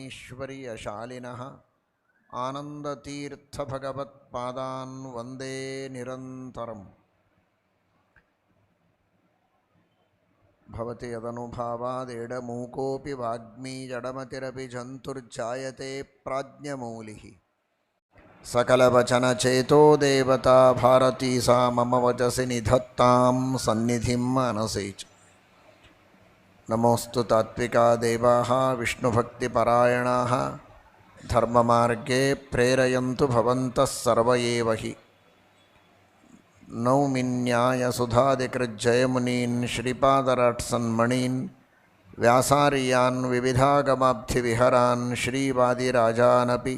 ಐಶ್ವರ್ಯಶಾಲಿನಃ ಆನಂದತೀರ್ಥಭಗವತ್ಪಾದಾನ್ ವಂದೇ ನಿರಂತರಂ. ಭವತಿ ಯದನುಭಾವಾದೇಡಮೂಕೋಪಿ ವಾಗ್ಮೀ ಜಡಮತಿರಪಿ ಜಂತುರ್ಜಾಯತೆ ಪ್ರಾಜ್ಞಮೌಲಿಃ. ಸಕಲವಚನಚೇತೋ ದೇವತಾ ಭಾರತೀ ಸಾ ಮಮ ವಚಸಿ ನಿಧತ್ತಾಂ ಸನ್ನಿಧಿಂ ಮಾನಸೇ ಚ. ನಮೋऽस्तु ತಾತ್ವಿಕಾ ದೇವಾಃ ವಿಷ್ಣುಭಕ್ತಿಪರಾಯಣಾಃ ಧರ್ಮಮಾರ್ಗೇ ಪ್ರೇರಯಂತು ಭವಂತಃ ಸರ್ವ ಏವ ಹಿ. ನೌಮಿನ್ಯಾಯಸುಧಾದಿಕೃಜ್ಜಯಮುನೀನ್ ಶ್ರೀಪಾದರಾಟ್ಸನ್ಮಣೀನ್ ವ್ಯಾಸಾರ್ಯಾನ್ ವಿವಿಧಾಗಮಾಬ್ಧಿವಿಹರಾನ್ ಶ್ರೀವಾದಿರಾಜಾನಪಿ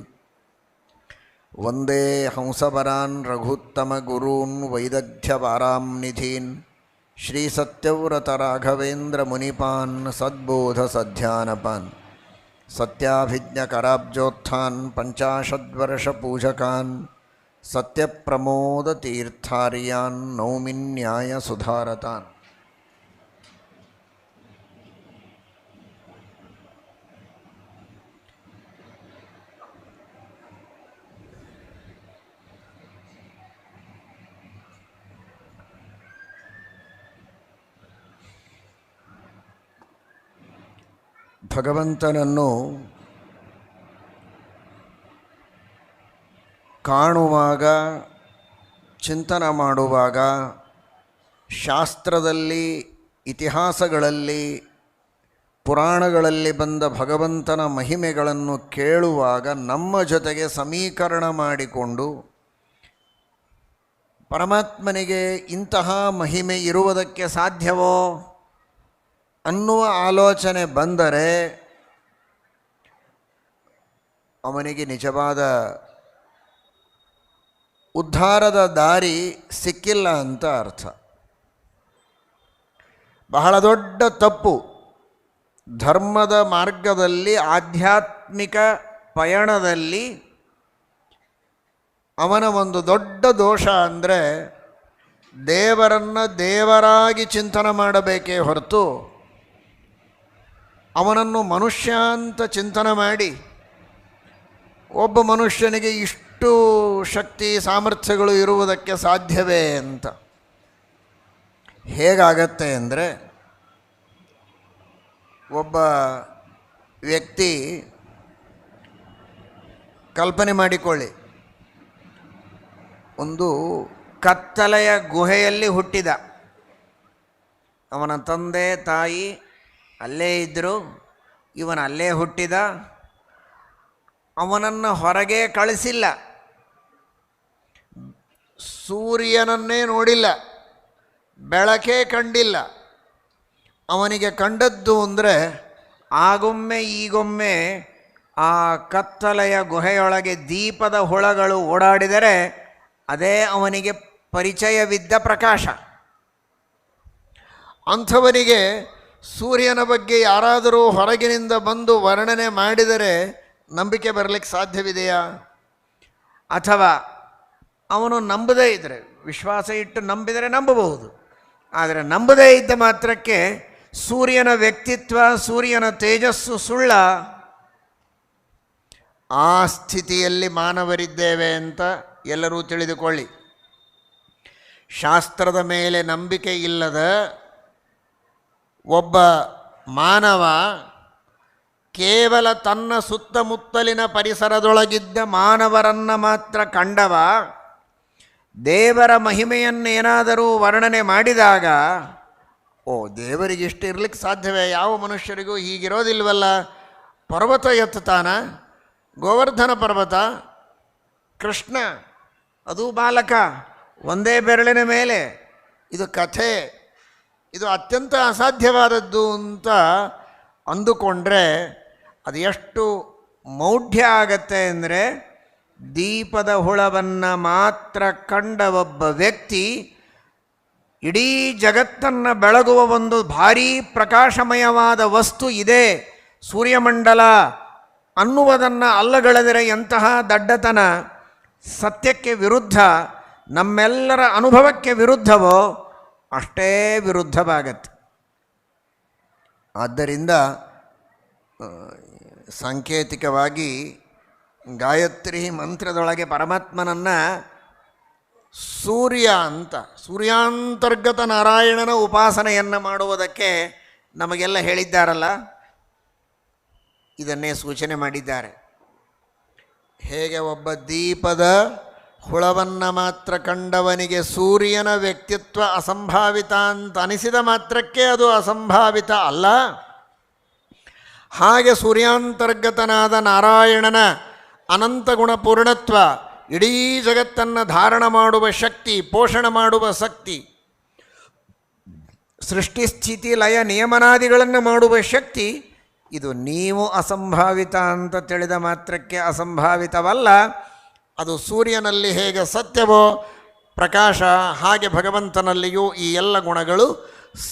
ವಂದೇ ಹಂಸವರಾನ್ ರಘುತ್ತಮಗುರೂನ್ ವೈದಗ್ಧ್ಯವಾರಾಂ ನಿಧೀನ್ ಶ್ರೀಸತ್ಯವ್ರತರಾಘವೇಂದ್ರಮುನಿಪಾನ್ ಸದ್ಬೋಧಸಧ್ಯಾನಪಾನ್ ಸತ್ಯಾಭಿಜ್ಞಕರಾಬ್ಜೋತ್ಥಾನ್ ಪಂಚಾಶದ್ವರ್ಷಪೂಜಕಾನ್ ಸತ್ಯಪ್ರಮೋದತೀರ್ಥಾರ್ಯಾನ್ ನೌಮಿನ್ಯಾಯಸುಧಾರತಾನ್. ಭಗವಂತನನ್ನು ಕಾಣುವಾಗ, ಚಿಂತನೆ ಮಾಡುವಾಗ, ಶಾಸ್ತ್ರದಲ್ಲಿ, ಇತಿಹಾಸಗಳಲ್ಲಿ, ಪುರಾಣಗಳಲ್ಲಿ ಬಂದ ಭಗವಂತನ ಮಹಿಮೆಗಳನ್ನು ಕೇಳುವಾಗ ನಮ್ಮ ಜೊತೆಗೆ ಸಮೀಕರಣ ಮಾಡಿಕೊಂಡು ಪರಮಾತ್ಮನಿಗೆ ಇಂತಹ ಮಹಿಮೆ ಇರುವುದಕ್ಕೆ ಸಾಧ್ಯವೋ ಅನ್ನುವ ಆಲೋಚನೆ ಬಂದರೆ ಅವನಿಗೆ ನಿಜವಾದ ಉದ್ಧಾರದ ದಾರಿ ಸಿಕ್ಕಿಲ್ಲ ಅಂತ ಅರ್ಥ. ಬಹಳ ದೊಡ್ಡ ತಪ್ಪು. ಧರ್ಮದ ಮಾರ್ಗದಲ್ಲಿ, ಆಧ್ಯಾತ್ಮಿಕ ಪಯಣದಲ್ಲಿ ಅವನ ಒಂದು ದೊಡ್ಡ ದೋಷ ಅಂದರೆ ದೇವರನ್ನು ದೇವರಾಗಿ ಚಿಂತನೆ ಮಾಡಬೇಕೇ ಹೊರತು ಅವನನ್ನು ಮನುಷ್ಯ ಅಂತ ಚಿಂತನೆ ಮಾಡಿ ಒಬ್ಬ ಮನುಷ್ಯನಿಗೆ ಇಷ್ಟು ಶಕ್ತಿ ಸಾಮರ್ಥ್ಯಗಳು ಇರುವುದಕ್ಕೆ ಸಾಧ್ಯವೇ ಅಂತ. ಹೇಗಾಗತ್ತೆ ಅಂದರೆ, ಒಬ್ಬ ವ್ಯಕ್ತಿ ಕಲ್ಪನೆ ಮಾಡಿಕೊಳ್ಳಿ, ಒಂದು ಕತ್ತಲೆಯ ಗುಹೆಯಲ್ಲಿ ಹುಟ್ಟಿದ. ಅವನ ತಂದೆ ತಾಯಿ ಅಲ್ಲೇ ಇದ್ದರು, ಇವನ ಅಲ್ಲೇ ಹುಟ್ಟಿದ. ಅವನನ್ನು ಹೊರಗೆ ಕಳಿಸಿಲ್ಲ, ಸೂರ್ಯನನ್ನೇ ನೋಡಿಲ್ಲ, ಬೆಳಕೇ ಕಂಡಿಲ್ಲ. ಅವನಿಗೆ ಕಂಡದ್ದು ಅಂದರೆ ಆಗೊಮ್ಮೆ ಈಗೊಮ್ಮೆ ಆ ಕತ್ತಲೆಯ ಗುಹೆಯೊಳಗೆ ದೀಪದ ಹುಳಗಳು ಓಡಾಡಿದರೆ ಅದೇ ಅವನಿಗೆ ಪರಿಚಯವಿದ್ದ ಪ್ರಕಾಶ. ಅಂಥವನಿಗೆ ಸೂರ್ಯನ ಬಗ್ಗೆ ಯಾರಾದರೂ ಹೊರಗಿನಿಂದ ಬಂದು ವರ್ಣನೆ ಮಾಡಿದರೆ ನಂಬಿಕೆ ಬರಲಿಕ್ಕೆ ಸಾಧ್ಯವಿದೆಯಾ? ಅಥವಾ ಅವನು ನಂಬದೇ ಇದ್ದರೆ, ವಿಶ್ವಾಸ ಇಟ್ಟು ನಂಬಿದರೆ ನಂಬಬಹುದು. ಆದರೆ ನಂಬದೇ ಇದ್ದ ಮಾತ್ರಕ್ಕೆ ಸೂರ್ಯನ ವ್ಯಕ್ತಿತ್ವ, ಸೂರ್ಯನ ತೇಜಸ್ಸು ಸುಳ್ಳ? ಆ ಸ್ಥಿತಿಯಲ್ಲಿ ಮಾನವರಿದ್ದೇವೆ ಅಂತ ಎಲ್ಲರೂ ತಿಳಿದುಕೊಳ್ಳಿ. ಶಾಸ್ತ್ರದ ಮೇಲೆ ನಂಬಿಕೆ ಇಲ್ಲದ ಒಬ್ಬ ಮಾನವ ಕೇವಲ ತನ್ನ ಸುತ್ತಮುತ್ತಲಿನ ಪರಿಸರದೊಳಗಿದ್ದ ಮಾನವರನ್ನು ಮಾತ್ರ ಕಂಡವ ದೇವರ ಮಹಿಮೆಯನ್ನೇನಾದರೂ ವರ್ಣನೆ ಮಾಡಿದಾಗ, ಓ, ದೇವರಿಗೆ ಇಷ್ಟು ಇರಲಿಕ್ಕೆ ಸಾಧ್ಯವೇ? ಯಾವ ಮನುಷ್ಯರಿಗೂ ಹೀಗಿರೋದಿಲ್ವಲ್ಲ. ಪರ್ವತ ಎತ್ತುತ್ತಾನ, ಗೋವರ್ಧನ ಪರ್ವತ, ಕೃಷ್ಣ ಅದು ಬಾಲಕ, ಒಂದೇ ಬೆರಳಿನ ಮೇಲೆ. ಇದು ಕಥೆ, ಇದು ಅತ್ಯಂತ ಅಸಾಧ್ಯವಾದದ್ದು ಅಂತ ಅಂದುಕೊಂಡ್ರೆ ಅದು ಎಷ್ಟು ಮೌಢ್ಯ ಆಗತ್ತೆ ಅಂದರೆ, ದೀಪದ ಹುಳವನ್ನು ಮಾತ್ರ ಕಂಡ ಒಬ್ಬ ವ್ಯಕ್ತಿ ಇಡೀ ಜಗತ್ತನ್ನು ಬೆಳಗುವ ಒಂದು ಭಾರೀ ಪ್ರಕಾಶಮಯವಾದ ವಸ್ತು ಇದೆ ಸೂರ್ಯಮಂಡಲ ಅನ್ನುವುದನ್ನು ಅಲ್ಲಗಳೆದರೆ ಎಂತಹ ದಡ್ಡತನ! ಸತ್ಯಕ್ಕೆ ವಿರುದ್ಧ, ನಮ್ಮೆಲ್ಲರ ಅನುಭವಕ್ಕೆ ವಿರುದ್ಧವೋ ಅಷ್ಟೇ ವಿರುದ್ಧವಾಗತ್ತೆ. ಆದ್ದರಿಂದ ಸಾಂಕೇತಿಕವಾಗಿ ಗಾಯತ್ರಿ ಮಂತ್ರದೊಳಗೆ ಪರಮಾತ್ಮನನ್ನು ಸೂರ್ಯ ಅಂತ, ಸೂರ್ಯಾಂತರ್ಗತ ನಾರಾಯಣನ ಉಪಾಸನೆಯನ್ನು ಮಾಡುವುದಕ್ಕೆ ನಮಗೆಲ್ಲ ಹೇಳಿದ್ದಾರಲ್ಲ, ಇದನ್ನೇ ಸೂಚನೆ ಮಾಡಿದ್ದಾರೆ. ಹೇಗೆ ಒಬ್ಬ ದೀಪದ ಹುಳವನ್ನು ಮಾತ್ರ ಕಂಡವನಿಗೆ ಸೂರ್ಯನ ವ್ಯಕ್ತಿತ್ವ ಅಸಂಭಾವಿತ ಅಂತ ಅನಿಸಿದ ಮಾತ್ರಕ್ಕೆ ಅದು ಅಸಂಭಾವಿತ ಅಲ್ಲ, ಹಾಗೆ ಸೂರ್ಯಾಂತರ್ಗತನಾದ ನಾರಾಯಣನ ಅನಂತ ಗುಣಪೂರ್ಣತ್ವ, ಇಡೀ ಜಗತ್ತನ್ನು ಧಾರಣ ಮಾಡುವ ಶಕ್ತಿ, ಪೋಷಣ ಮಾಡುವ ಶಕ್ತಿ, ಸೃಷ್ಟಿ ಸ್ಥಿತಿ ಲಯ ನಿಯಮನಾದಿಗಳನ್ನು ಮಾಡುವ ಶಕ್ತಿ, ಇದು ನೀವು ಅಸಂಭಾವಿತ ಅಂತ ತಿಳಿದ ಮಾತ್ರಕ್ಕೆ ಅಸಂಭಾವಿತವಲ್ಲ. ಅದು ಸೂರ್ಯನಲ್ಲಿ ಹೇಗೆ ಸತ್ಯವೋ ಪ್ರಕಾಶ, ಹಾಗೆ ಭಗವಂತನಲ್ಲಿಯೂ ಈ ಎಲ್ಲ ಗುಣಗಳು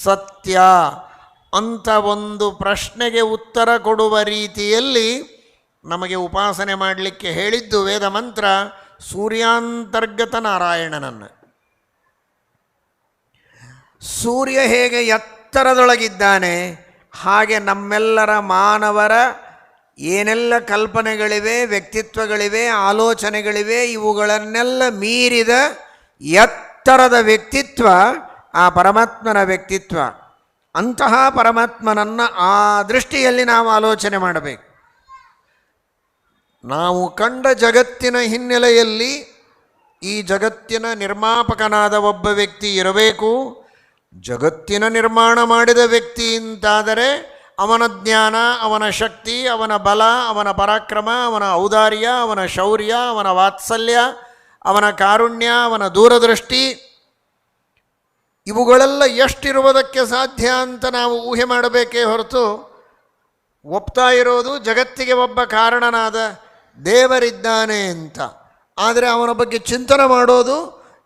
ಸತ್ಯ ಅಂತ ಒಂದು ಪ್ರಶ್ನೆಗೆ ಉತ್ತರ ಕೊಡುವ ರೀತಿಯಲ್ಲಿ ನಮಗೆ ಉಪಾಸನೆ ಮಾಡಲಿಕ್ಕೆ ಹೇಳಿದ್ದು ವೇದ ಮಂತ್ರ ಸೂರ್ಯಾಂತರ್ಗತ ನಾರಾಯಣನನ್ನು. ಸೂರ್ಯ ಹೇಗೆ ಎತ್ತರದೊಳಗಿದ್ದಾನೆ, ಹಾಗೆ ನಮ್ಮೆಲ್ಲರ ಮಾನವರ ಏನೆಲ್ಲ ಕಲ್ಪನೆಗಳಿವೆ, ವ್ಯಕ್ತಿತ್ವಗಳಿವೆ, ಆಲೋಚನೆಗಳಿವೆ, ಇವುಗಳನ್ನೆಲ್ಲ ಮೀರಿದ ಎತ್ತರದ ವ್ಯಕ್ತಿತ್ವ ಆ ಪರಮಾತ್ಮನ ವ್ಯಕ್ತಿತ್ವ. ಅಂತಹ ಪರಮಾತ್ಮನನ್ನು ಆ ದೃಷ್ಟಿಯಲ್ಲಿ ನಾವು ಆಲೋಚನೆ ಮಾಡಬೇಕು. ನಾವು ಕಂಡ ಜಗತ್ತಿನ ಹಿನ್ನೆಲೆಯಲ್ಲಿ ಈ ಜಗತ್ತಿನ ನಿರ್ಮಾಪಕನಾದ ಒಬ್ಬ ವ್ಯಕ್ತಿ ಇರಬೇಕು. ಜಗತ್ತಿನ ನಿರ್ಮಾಣ ಮಾಡಿದ ವ್ಯಕ್ತಿ ಅಂತಾದರೆ ಅವನ ಜ್ಞಾನ, ಅವನ ಶಕ್ತಿ, ಅವನ ಬಲ, ಅವನ ಪರಾಕ್ರಮ, ಅವನ ಔದಾರ್ಯ, ಅವನ ಶೌರ್ಯ, ಅವನ ವಾತ್ಸಲ್ಯ, ಅವನ ಕಾರುಣ್ಯ, ಅವನ ದೂರದೃಷ್ಟಿ, ಇವುಗಳೆಲ್ಲ ಎಷ್ಟಿರುವುದಕ್ಕೆ ಸಾಧ್ಯ ಅಂತ ನಾವು ಊಹೆ ಮಾಡಬೇಕೇ ಹೊರತು, ಒಪ್ತಾ ಇರೋದು ಜಗತ್ತಿಗೆ ಒಬ್ಬ ಕಾರಣನಾದ ದೇವರಿದ್ದಾನೆ ಅಂತ. ಆದರೆ ಅವನ ಬಗ್ಗೆ ಚಿಂತನೆ ಮಾಡೋದು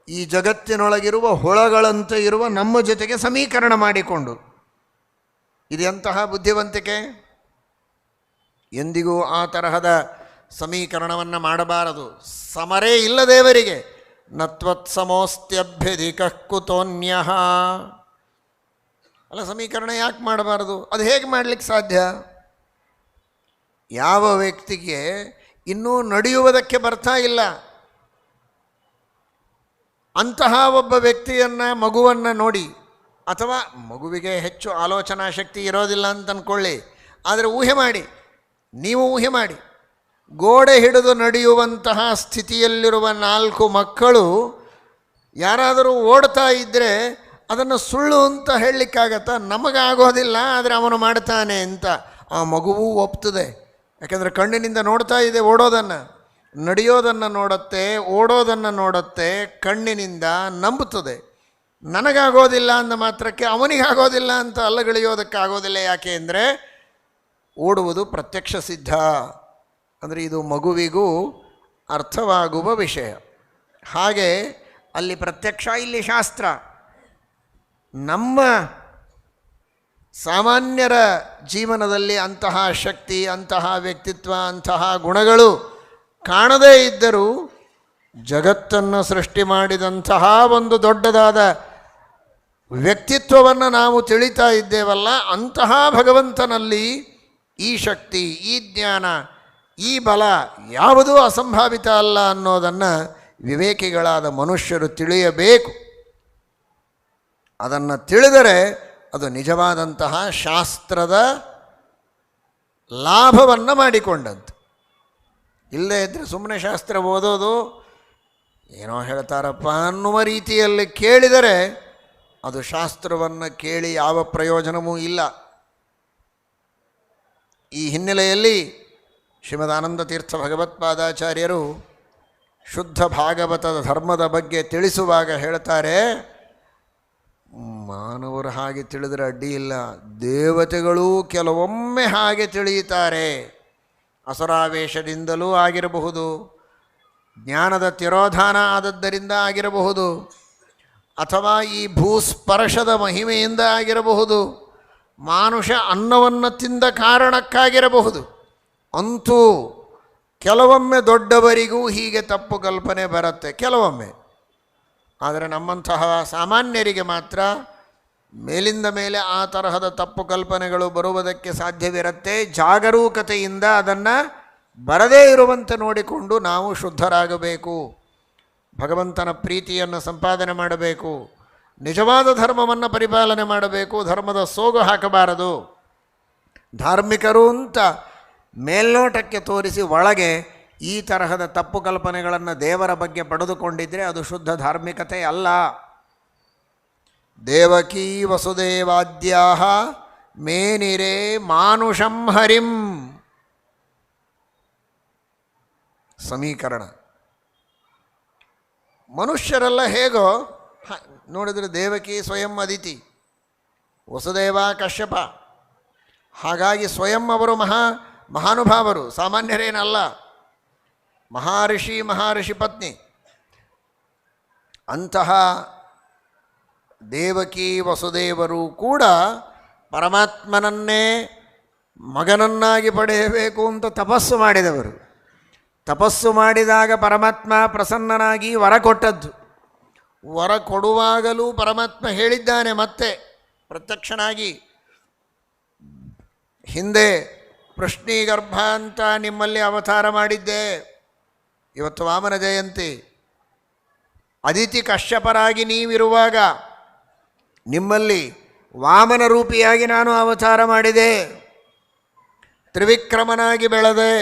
ಈ ಜಗತ್ತಿನೊಳಗಿರುವ ಹುಳಗಳಂತೆ ಇರುವ ನಮ್ಮ ಜೊತೆಗೆ ಸಮೀಕರಣ ಮಾಡಿಕೊಂಡು. ಇದೆಂತಹ ಬುದ್ಧಿವಂತಿಕೆ! ಎಂದಿಗೂ ಆ ತರಹದ ಸಮೀಕರಣವನ್ನು ಮಾಡಬಾರದು. ಸಮರೇ ಇಲ್ಲ ದೇವರಿಗೆ. ನತ್ವತ್ಸಮೋಸ್ತ್ಯಭ್ಯಧಿಕಃ ಕುತೋನ್ಯಃ. ಅಲ್ಲ, ಸಮೀಕರಣ ಯಾಕೆ ಮಾಡಬಾರದು? ಅದು ಹೇಗೆ ಮಾಡಲಿಕ್ಕೆ ಸಾಧ್ಯ? ಯಾವ ವ್ಯಕ್ತಿಗೆ ಇನ್ನೂ ನಡೆಯುವುದಕ್ಕೆ ಬರ್ತಾ ಇಲ್ಲ, ಅಂತಹ ಒಬ್ಬ ವ್ಯಕ್ತಿಯನ್ನು, ಮಗುವನ್ನು ನೋಡಿ, ಅಥವಾ ಮಗುವಿಗೆ ಹೆಚ್ಚು ಆಲೋಚನಾ ಶಕ್ತಿ ಇರೋದಿಲ್ಲ ಅಂತ ಅಂದ್ಕೊಳ್ಳಿ, ಆದರೆ ಊಹೆ ಮಾಡಿ, ನೀವು ಊಹೆ ಮಾಡಿ, ಗೋಡೆ ಹಿಡಿದು ನಡೆಯುವಂತಹ ಸ್ಥಿತಿಯಲ್ಲಿರುವ 4 ಮಕ್ಕಳು ಯಾರಾದರೂ ಓಡ್ತಾ ಇದ್ದರೆ ಅದನ್ನು ಸುಳ್ಳು ಅಂತ ಹೇಳಲಿಕ್ಕಾಗತ್ತಾ? ನಮಗಾಗೋದಿಲ್ಲ, ಆದರೆ ಅವನು ಮಾಡ್ತಾನೆ ಅಂತ ಆ ಮಗುವೂ ಒಪ್ತದೆ. ಯಾಕೆಂದರೆ ಕಣ್ಣಿನಿಂದ ನೋಡ್ತಾ ಇದೆ ಓಡೋದನ್ನು, ನಡೆಯೋದನ್ನು ನೋಡುತ್ತೆ, ಓಡೋದನ್ನು ನೋಡುತ್ತೆ, ಕಣ್ಣಿನಿಂದ ನಂಬುತ್ತದೆ. ನನಗಾಗೋದಿಲ್ಲ ಅಂದ ಮಾತ್ರಕ್ಕೆ ಅವನಿಗಾಗೋದಿಲ್ಲ ಅಂತ ಅಲ್ಲಗಳೆಯೋದಕ್ಕಾಗೋದಿಲ್ಲ. ಯಾಕೆ ಅಂದರೆ ಓಡುವುದು ಪ್ರತ್ಯಕ್ಷ ಸಿದ್ಧ. ಅಂದರೆ ಇದು ಮಗುವಿಗೂ ಅರ್ಥವಾಗುವ ವಿಷಯ. ಹಾಗೆ ಅಲ್ಲಿ ಪ್ರತ್ಯಕ್ಷ, ಇಲ್ಲಿ ಶಾಸ್ತ್ರ. ನಮ್ಮ ಸಾಮಾನ್ಯರ ಜೀವನದಲ್ಲಿ ಅಂತಹ ಶಕ್ತಿ, ಅಂತಹ ವ್ಯಕ್ತಿತ್ವ, ಅಂತಹ ಗುಣಗಳು ಕಾಣದೇ ಇದ್ದರೂ ಜಗತ್ತನ್ನು ಸೃಷ್ಟಿ ಮಾಡಿದಂತಹ ಒಂದು ದೊಡ್ಡದಾದ ವ್ಯಕ್ತಿತ್ವವನ್ನು ನಾವು ತಿಳಿತಾ ಇದ್ದೇವಲ್ಲ, ಅಂತಹ ಭಗವಂತನಲ್ಲಿ ಈ ಶಕ್ತಿ, ಈ ಜ್ಞಾನ, ಈ ಬಲ ಯಾವುದೂ ಅಸಂಭಾವಿತ ಅಲ್ಲ ಅನ್ನೋದನ್ನು ವಿವೇಕಿಗಳಾದ ಮನುಷ್ಯರು ತಿಳಿಯಬೇಕು. ಅದನ್ನು ತಿಳಿದರೆ ಅದು ನಿಜವಾದಂತಹ ಶಾಸ್ತ್ರದ ಲಾಭವನ್ನು ಮಾಡಿಕೊಂಡಂತೆ. ಇಲ್ಲದೇ ಇದ್ದರೆ ಸುಮ್ಮನೆ ಶಾಸ್ತ್ರ ಓದೋದು, ಏನೋ ಹೇಳ್ತಾರಪ್ಪ ಅನ್ನುವ ರೀತಿಯಲ್ಲಿ ಕೇಳಿದರೆ ಅದು ಶಾಸ್ತ್ರವನ್ನು ಕೇಳಿ ಯಾವ ಪ್ರಯೋಜನವೂ ಇಲ್ಲ. ಈ ಹಿನ್ನೆಲೆಯಲ್ಲಿ ಶ್ರೀಮದಾನಂದ ತೀರ್ಥ ಭಗವತ್ಪಾದಾಚಾರ್ಯರು ಶುದ್ಧ ಭಾಗವತದ ಧರ್ಮದ ಬಗ್ಗೆ ತಿಳಿಸುವಾಗ ಹೇಳ್ತಾರೆ, ಮಾನವರು ಹಾಗೆ ತಿಳಿದರೆ ಅಡ್ಡಿ ಇಲ್ಲ, ದೇವತೆಗಳೂ ಕೆಲವೊಮ್ಮೆ ಹಾಗೆ ತಿಳಿಯುತ್ತಾರೆ. ಅಸುರಾವೇಶದಿಂದಲೂ ಆಗಿರಬಹುದು, ಜ್ಞಾನದ ತಿರೋಧಾನ ಆದದ್ದರಿಂದ ಆಗಿರಬಹುದು, ಅಥವಾ ಈ ಭೂಸ್ಪರ್ಶದ ಮಹಿಮೆಯಿಂದ ಆಗಿರಬಹುದು, ಮಾನುಷ ಅನ್ನವನ್ನು ತಿಂದ ಕಾರಣಕ್ಕಾಗಿರಬಹುದು. ಅಂತೂ ಕೆಲವೊಮ್ಮೆ ದೊಡ್ಡವರಿಗೂ ಹೀಗೆ ತಪ್ಪು ಕಲ್ಪನೆ ಬರುತ್ತೆ, ಕೆಲವೊಮ್ಮೆ. ಆದರೆ ನಮ್ಮಂತಹ ಸಾಮಾನ್ಯರಿಗೆ ಮಾತ್ರ ಮೇಲಿಂದ ಮೇಲೆ ಆ ತರಹದ ತಪ್ಪು ಕಲ್ಪನೆಗಳು ಬರುವುದಕ್ಕೆ ಸಾಧ್ಯವಿರುತ್ತೆ. ಜಾಗರೂಕತೆಯಿಂದ ಅದನ್ನು ಬರದೇ ಇರುವಂತೆ ನೋಡಿಕೊಂಡು ನಾವು ಶುದ್ಧರಾಗಬೇಕು, ಭಗವಂತನ ಪ್ರೀತಿಯನ್ನು ಸಂಪಾದನೆ ಮಾಡಬೇಕು, ನಿಜವಾದ ಧರ್ಮವನ್ನು ಪರಿಪಾಲನೆ ಮಾಡಬೇಕು, ಧರ್ಮದ ಸೋಗು ಹಾಕಬಾರದು. ಧಾರ್ಮಿಕರು ಅಂತ ಮೇಲ್ನೋಟಕ್ಕೆ ತೋರಿಸಿ ಒಳಗೆ ಈ ತರಹದ ತಪ್ಪು ಕಲ್ಪನೆಗಳನ್ನು ದೇವರ ಬಗ್ಗೆ ಪಡೆದುಕೊಂಡಿದ್ದರೆ ಅದು ಶುದ್ಧ ಧಾರ್ಮಿಕತೆ ಅಲ್ಲ. ದೇವಕೀ ವಸುದೇವಾದ್ಯಾಹ ಮೇನಿರೇ ಮಾನುಷಂ ಹರಿಂ. ಸಮೀಕರಣ. ಮನುಷ್ಯರೆಲ್ಲ ಹೇಗೋ ನೋಡಿದರೆ ದೇವಕಿ ಸ್ವಯಂ ಅದಿತಿ, ವಸುದೇವ ಕಶ್ಯಪ. ಹಾಗಾಗಿ ಸ್ವಯಂ ಅವರು ಮಹಾನುಭಾವರು, ಸಾಮಾನ್ಯರೇನಲ್ಲ, ಮಹರ್ಷಿ ಪತ್ನಿ. ಅಂತಹ ದೇವಕಿ ವಸುದೇವರು ಕೂಡ ಪರಮಾತ್ಮನನ್ನೇ ಮಗನನ್ನಾಗಿ ಪಡೆಯಬೇಕು ಅಂತ ತಪಸ್ಸು ಮಾಡಿದವರು. ತಪಸ್ಸು ಮಾಡಿದಾಗ ಪರಮಾತ್ಮ ಪ್ರಸನ್ನನಾಗಿ ವರ ಕೊಟ್ಟದ್ದು. ವರ ಕೊಡುವಾಗಲೂ ಪರಮಾತ್ಮ ಹೇಳಿದ್ದಾನೆ ಮತ್ತೆ ಪ್ರತ್ಯಕ್ಷನಾಗಿ, ಹಿಂದೆ ಪೃಶ್ನಿಗರ್ಭ ಅಂತ ನಿಮ್ಮಲ್ಲಿ ಅವತಾರ ಮಾಡಿದ್ದೆ, ಇವತ್ತು ವಾಮನ ಜಯಂತಿ, ಅದಿತಿ ಕಶ್ಯಪರಾಗಿ ನೀವಿರುವಾಗ ನಿಮ್ಮಲ್ಲಿ ವಾಮನ ರೂಪಿಯಾಗಿ ನಾನು ಅವತಾರ ಮಾಡಿದೆ, ತ್ರಿವಿಕ್ರಮನಾಗಿ ಬೆಳೆದೆ,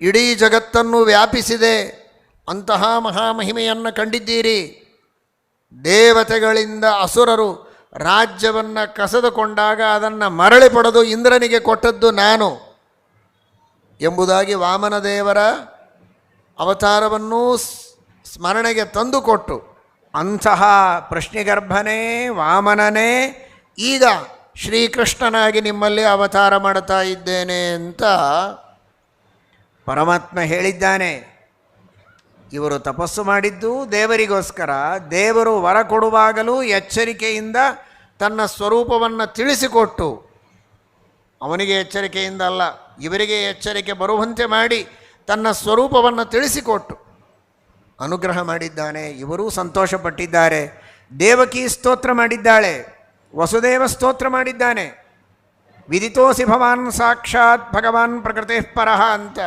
ಇಡೀ ಜಗತ್ತನ್ನು ವ್ಯಾಪಿಸಿದೆ, ಅಂತಹ ಮಹಾಮಹಿಮೆಯನ್ನು ಕಂಡಿದ್ದೀರಿ. ದೇವತೆಗಳಿಂದ ಅಸುರರು ರಾಜ್ಯವನ್ನು ಕಸದುಕೊಂಡಾಗ ಅದನ್ನು ಮರಳಿ ಪಡೆದು ಇಂದ್ರನಿಗೆ ಕೊಟ್ಟದ್ದು ನಾನು ಎಂಬುದಾಗಿ ವಾಮನ ದೇವರ ಅವತಾರವನ್ನೂ ಸ್ಮರಣೆಗೆ ತಂದುಕೊಟ್ಟು, ಅಂತಹ ಪ್ರಶ್ನೆಗರ್ಭನೇ ವಾಮನನೇ ಈಗ ಶ್ರೀಕೃಷ್ಣನಾಗಿ ನಿಮ್ಮಲ್ಲಿ ಅವತಾರ ಮಾಡ್ತಾ ಇದ್ದೇನೆ ಅಂತ ಪರಮಾತ್ಮ ಹೇಳಿದ್ದಾನೆ. ಇವರು ತಪಸ್ಸು ಮಾಡಿದ್ದು ದೇವರಿಗೋಸ್ಕರ. ದೇವರು ವರ ಕೊಡುವಾಗಲೂ ಎಚ್ಚರಿಕೆಯಿಂದ ತನ್ನ ಸ್ವರೂಪವನ್ನು ತಿಳಿಸಿಕೊಟ್ಟು, ಅವನಿಗೆ ಎಚ್ಚರಿಕೆಯಿಂದ ಅಲ್ಲ, ಇವರಿಗೆ ಎಚ್ಚರಿಕೆ ಬರುವಂತೆ ಮಾಡಿ ತನ್ನ ಸ್ವರೂಪವನ್ನು ತಿಳಿಸಿಕೊಟ್ಟು ಅನುಗ್ರಹ ಮಾಡಿದ್ದಾನೆ. ಇವರೂ ಸಂತೋಷಪಟ್ಟಿದ್ದಾರೆ. ದೇವಕಿ ಸ್ತೋತ್ರ ಮಾಡಿದ್ದಾಳೆ, ವಸುದೇವ ಸ್ತೋತ್ರ ಮಾಡಿದ್ದಾನೆ. ವಿದಿತೋಸಿ ಭವಾನ್ ಸಾಕ್ಷಾತ್ ಭಗವಾನ್ ಪ್ರಕೃತಿ ಪರಃ ಅಂತ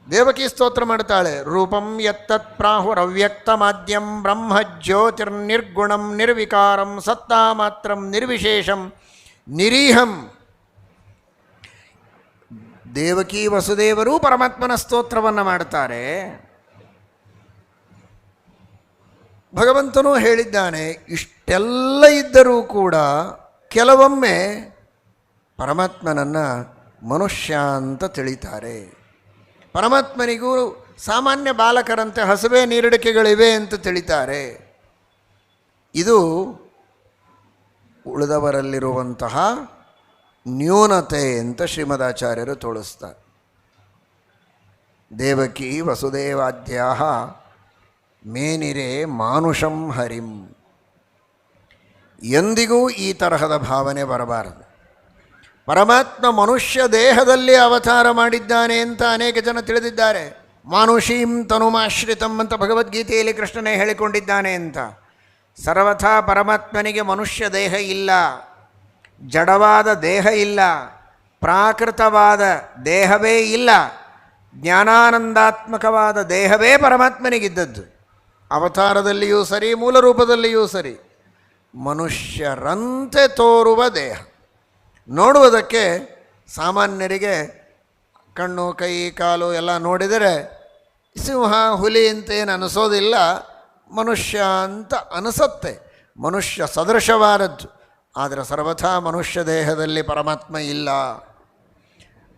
ದೇವಕಿ ಸ್ತೋತ್ರ ಮಾಡ್ತಾಳೆ. ರೂಪಂ ಯತ್ತತ್ ಪ್ರಾಹುರವ್ಯಕ್ತಮಾದ್ಯಂ ಬ್ರಹ್ಮ ಜ್ಯೋತಿರ್ನಿರ್ಗುಣಂ ನಿರ್ವಿಕಾರಂ ಸತ್ತಾ ಮಾತ್ರಂ ನಿರ್ವಿಶೇಷಂ ನಿರೀಹಂ. ದೇವಕಿ ವಸುದೇವರು ಪರಮಾತ್ಮನ ಸ್ತೋತ್ರವನ್ನು ಮಾಡ್ತಾರೆ. ಭಗವಂತನೂ ಹೇಳಿದ್ದಾನೆ, ಇಷ್ಟೆಲ್ಲ ಇದ್ದರೂ ಕೂಡ ಕೆಲವೊಮ್ಮೆ ಪರಮಾತ್ಮನನ್ನು ಮನುಷ್ಯ ಅಂತ ತಿಳಿತಾರೆ. ಪರಮಾತ್ಮನಿಗೂ ಸಾಮಾನ್ಯ ಬಾಲಕರಂತೆ ಹಸುವೆ ನೀರಡಿಕೆಗಳಿವೆ ಅಂತ ತಿಳಿತಾರೆ. ಇದು ಉಳಿದವರಲ್ಲಿರುವಂತಹ ನ್ಯೂನತೆ ಅಂತ ಶ್ರೀಮದಾಚಾರ್ಯರು ತೋರಿಸ್ತಾರೆ. ದೇವಕಿ ವಸುದೇವಾದ್ಯಾಹ ಮೇನಿರೇ ಮಾನುಷಂ ಹರಿಂ. ಎಂದಿಗೂ ಈ ತರಹದ ಭಾವನೆ ಬರಬಾರದು. ಪರಮಾತ್ಮ ಮನುಷ್ಯ ದೇಹದಲ್ಲಿ ಅವತಾರ ಮಾಡಿದ್ದಾನೆ ಅಂತ ಅನೇಕ ಜನ ತಿಳಿದಿದ್ದಾರೆ. ಮಾನುಷೀಂ ತನುಮಾಶ್ರಿತಂ ಅಂತ ಭಗವದ್ಗೀತೆಯಲ್ಲಿ ಕೃಷ್ಣನೇ ಹೇಳಿಕೊಂಡಿದ್ದಾನೆ ಅಂತ. ಸರ್ವಥಾ ಪರಮಾತ್ಮನಿಗೆ ಮನುಷ್ಯ ದೇಹ ಇಲ್ಲ, ಜಡವಾದ ದೇಹ ಇಲ್ಲ, ಪ್ರಾಕೃತವಾದ ದೇಹವೇ ಇಲ್ಲ, ಜ್ಞಾನಾನಂದಾತ್ಮಕವಾದ ದೇಹವೇ ಪರಮಾತ್ಮನಿಗಿದ್ದದ್ದು. ಅವತಾರದಲ್ಲಿಯೂ ಸರಿ, ಮೂಲ ರೂಪದಲ್ಲಿಯೂ ಸರಿ, ಮನುಷ್ಯರಂತೆ ತೋರುವ ದೇಹ. ನೋಡುವುದಕ್ಕೆ ಸಾಮಾನ್ಯರಿಗೆ ಕಣ್ಣು ಕೈ ಕಾಲು ಎಲ್ಲ ನೋಡಿದರೆ ಸಿಂಹ ಹುಲಿ ಅಂತೇನು ಅನಿಸೋದಿಲ್ಲ, ಮನುಷ್ಯ ಅಂತ ಅನಿಸುತ್ತೆ, ಮನುಷ್ಯ ಸದೃಶವಾದದ್ದು. ಆದರೆ ಸರ್ವಥಾ ಮನುಷ್ಯ ದೇಹದಲ್ಲಿ ಪರಮಾತ್ಮ ಇಲ್ಲ.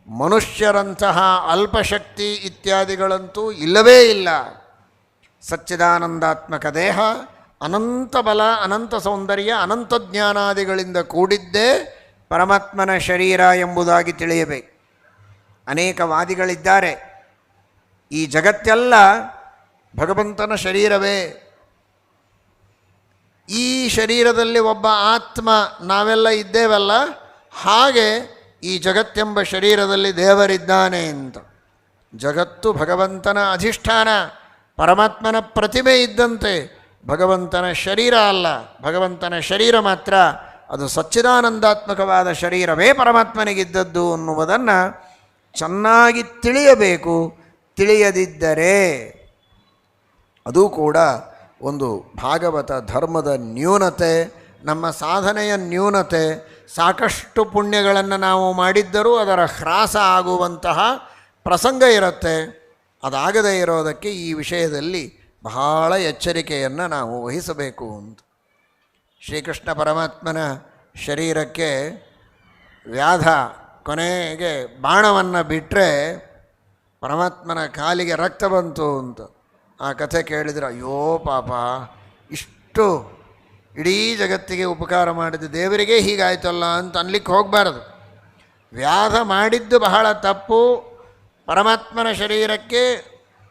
ಮನುಷ್ಯರಂತಹ ಅಲ್ಪಶಕ್ತಿ ಇತ್ಯಾದಿಗಳಂತೂ ಇಲ್ಲವೇ ಇಲ್ಲ. ಸಚ್ಚಿದಾನಂದಾತ್ಮಕ ದೇಹ, ಅನಂತ ಬಲ, ಅನಂತ ಸೌಂದರ್ಯ, ಅನಂತ ಜ್ಞಾನಾದಿಗಳಿಂದ ಕೂಡಿದ್ದೇ ಪರಮಾತ್ಮನ ಶರೀರ ಎಂಬುದಾಗಿ ತಿಳಿಯಬೇಕು. ಅನೇಕ ವಾದಿಗಳಿದ್ದಾರೆ, ಈ ಜಗತ್ತೆಲ್ಲ ಭಗವಂತನ ಶರೀರವೇ, ಈ ಶರೀರದಲ್ಲಿ ಒಬ್ಬ ಆತ್ಮ ನಾವೆಲ್ಲ ಇದ್ದೇವಲ್ಲ, ಹಾಗೆ ಈ ಜಗತ್ತೆಂಬ ಶರೀರದಲ್ಲಿ ದೇವರಿದ್ದಾನೆ ಅಂತ. ಜಗತ್ತು ಭಗವಂತನ ಅಧಿಷ್ಠಾನ, ಪರಮಾತ್ಮನ ಪ್ರತಿಮೆ ಇದ್ದಂತೆ ಭಗವಂತನ ಶರೀರ ಅಲ್ಲ. ಭಗವಂತನ ಶರೀರ ಮಾತ್ರ ಅದು ಸಚ್ಚಿದಾನಂದಾತ್ಮಕವಾದ ಶರೀರವೇ ಪರಮಾತ್ಮನಿಗಿದ್ದದ್ದು ಅನ್ನುವುದನ್ನು ಚೆನ್ನಾಗಿ ತಿಳಿಯಬೇಕು. ತಿಳಿಯದಿದ್ದರೆ ಅದು ಕೂಡ ಒಂದು ಭಾಗವತ ಧರ್ಮದ ನ್ಯೂನತೆ, ನಮ್ಮ ಸಾಧನೆಯ ನ್ಯೂನತೆ. ಸಾಕಷ್ಟು ಪುಣ್ಯಗಳನ್ನು ನಾವು ಮಾಡಿದ್ದರೂ ಅದರ ಹ್ರಾಸ ಆಗುವಂತಹ ಪ್ರಸಂಗ ಇರುತ್ತೆ. ಅದಾಗದೇ ಇರೋದಕ್ಕೆ ಈ ವಿಷಯದಲ್ಲಿ ಬಹಳ ಎಚ್ಚರಿಕೆಯನ್ನು ನಾವು ವಹಿಸಬೇಕು ಅಂತ. ಶ್ರೀಕೃಷ್ಣ ಪರಮಾತ್ಮನ ಶರೀರಕ್ಕೆ ವ್ಯಾಧ ಕೊನೆಗೆ ಬಾಣವನ್ನು ಬಿಟ್ಟರೆ ಪರಮಾತ್ಮನ ಕಾಲಿಗೆ ರಕ್ತ ಬಂತು ಅಂತ ಆ ಕಥೆ ಕೇಳಿದರೆ ಅಯ್ಯೋ ಪಾಪ, ಇಷ್ಟು ಇಡೀ ಜಗತ್ತಿಗೆ ಉಪಕಾರ ಮಾಡಿದ ದೇವರಿಗೆ ಹೀಗಾಯ್ತಲ್ಲ ಅಂತ ಅನ್ಲಿಕ್ಕೆ ಹೋಗಬಾರದು. ವ್ಯಾಧ ಮಾಡಿದ್ದು ಬಹಳ ತಪ್ಪು. ಪರಮಾತ್ಮನ ಶರೀರಕ್ಕೆ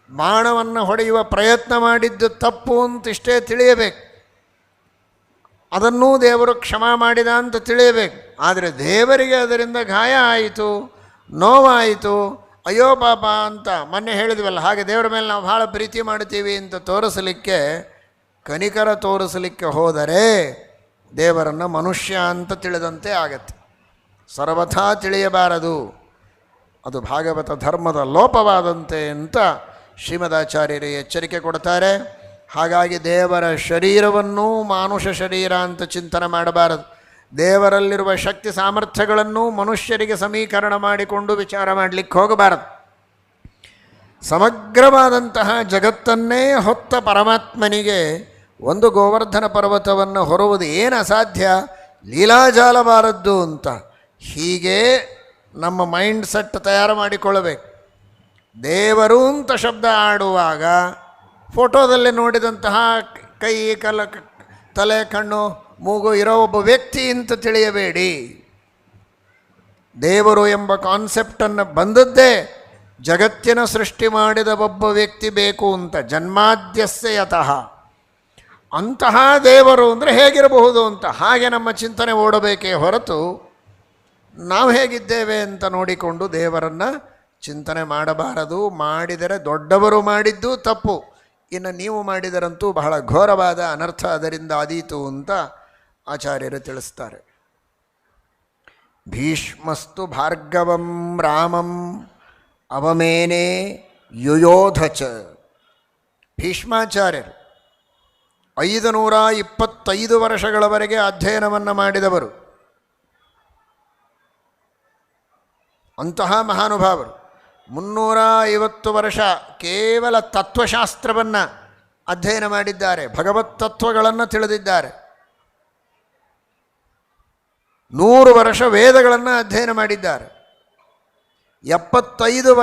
ಬಾಣವನ್ನು ಹೊಡೆಯುವ ಪ್ರಯತ್ನ ಮಾಡಿದ್ದು ತಪ್ಪು ಅಂತಿಷ್ಟೇ ತಿಳಿಯಬೇಕು. ಅದನ್ನೂ ದೇವರು ಕ್ಷಮಾ ಮಾಡಿದ ಅಂತ ತಿಳಿಯಬೇಕು. ಆದರೆ ದೇವರಿಗೆ ಅದರಿಂದ ಗಾಯ ಆಯಿತು, ನೋವಾಯಿತು, ಅಯ್ಯೋ ಪಾಪ ಅಂತ ಮೊನ್ನೆ ಹೇಳಿದ್ವಲ್ಲ, ಹಾಗೆ ದೇವರ ಮೇಲೆ ನಾವು ಭಾಳ ಪ್ರೀತಿ ಮಾಡ್ತೀವಿ ಅಂತ ತೋರಿಸಲಿಕ್ಕೆ, ಕನಿಕರ ತೋರಿಸಲಿಕ್ಕೆ ಹೋದರೆ ದೇವರನ್ನು ಮನುಷ್ಯ ಅಂತ ತಿಳಿದಂತೆ ಆಗತ್ತೆ. ಸರ್ವಥಾ ತಿಳಿಯಬಾರದು. ಅದು ಭಾಗವತ ಧರ್ಮದ ಲೋಪವಾದಂತೆ ಅಂತ ಶ್ರೀಮದಾಚಾರ್ಯರು ಎಚ್ಚರಿಕೆ ಕೊಡ್ತಾರೆ. ಹಾಗಾಗಿ ದೇವರ ಶರೀರವನ್ನೂ ಮಾನುಷ ಶರೀರ ಅಂತ ಚಿಂತನೆ ಮಾಡಬಾರದು. ದೇವರಲ್ಲಿರುವ ಶಕ್ತಿ ಸಾಮರ್ಥ್ಯಗಳನ್ನು ಮನುಷ್ಯರಿಗೆ ಸಮೀಕರಣ ಮಾಡಿಕೊಂಡು ವಿಚಾರ ಮಾಡಲಿಕ್ಕೆ ಹೋಗಬಾರದು. ಸಮಗ್ರವಾದಂತಹ ಜಗತ್ತನ್ನೇ ಹೊತ್ತ ಪರಮಾತ್ಮನಿಗೆ ಒಂದು ಗೋವರ್ಧನ ಪರ್ವತವನ್ನು ಹೊರುವುದು ಏನು ಅಸಾಧ್ಯ, ಲೀಲಾಜಾಲಬಾರದ್ದು ಅಂತ ಹೀಗೆ ನಮ್ಮ ಮೈಂಡ್ ಸೆಟ್ ತಯಾರು ಮಾಡಿಕೊಳ್ಳಬೇಕು. ದೇವರು ಅಂತ ಶಬ್ದ ಆಡುವಾಗ ಫೋಟೋದಲ್ಲಿ ನೋಡಿದಂತಹ ಕೈ ತಲೆ ಕಣ್ಣು ಮೂಗು ಇರೋ ಒಬ್ಬ ವ್ಯಕ್ತಿ ಅಂತ ತಿಳಿಯಬೇಡಿ. ದೇವರು ಎಂಬ ಕಾನ್ಸೆಪ್ಟನ್ನು ಬಂದದ್ದೇ ಜಗತ್ತಿನ ಸೃಷ್ಟಿ ಮಾಡಿದ ಒಬ್ಬ ವ್ಯಕ್ತಿ ಬೇಕು ಅಂತ, ಜನ್ಮಾದ್ಯಸ್ಯ ಯತಃ. ಅಂತಹ ದೇವರು ಅಂದರೆ ಹೇಗಿರಬಹುದು ಅಂತ ಹಾಗೆ ನಮ್ಮ ಚಿಂತನೆ ಓಡಬೇಕೇ ಹೊರತು ನಾವು ಹೇಗಿದ್ದೇವೆ ಅಂತ ನೋಡಿಕೊಂಡು ದೇವರನ್ನು ಚಿಂತನೆ ಮಾಡಬಾರದು. ಮಾಡಿದರೆ ದೊಡ್ಡವರು ಮಾಡಿದ್ದು ತಪ್ಪು, ಇನ್ನು ನೀವು ಮಾಡಿದರಂತೂ ಬಹಳ ಘೋರವಾದ ಅನರ್ಥ ಅದರಿಂದ ಆದೀತು ಅಂತ ಆಚಾರ್ಯರು ತಿಳಿಸ್ತಾರೆ. ಭೀಷ್ಮಸ್ತು ಭಾರ್ಗವಂ ರಾಮಂ ಅವಮೇನೆ ಯುಯೋಧಚ. ಭೀಷ್ಮಾಚಾರ್ಯರು 525 ವರ್ಷಗಳವರೆಗೆ ಅಧ್ಯಯನವನ್ನು ಮಾಡಿದವರು. ಅಂತಹ ಮಹಾನುಭಾವರು 350 ವರ್ಷ ಕೇವಲ ತತ್ವಶಾಸ್ತ್ರವನ್ನು ಅಧ್ಯಯನ ಮಾಡಿದ್ದಾರೆ, ಭಗವತ್ ತತ್ವಗಳನ್ನು ತಿಳಿದಿದ್ದಾರೆ. 100 ವರ್ಷ ವೇದಗಳನ್ನು ಅಧ್ಯಯನ ಮಾಡಿದ್ದಾರೆ. 75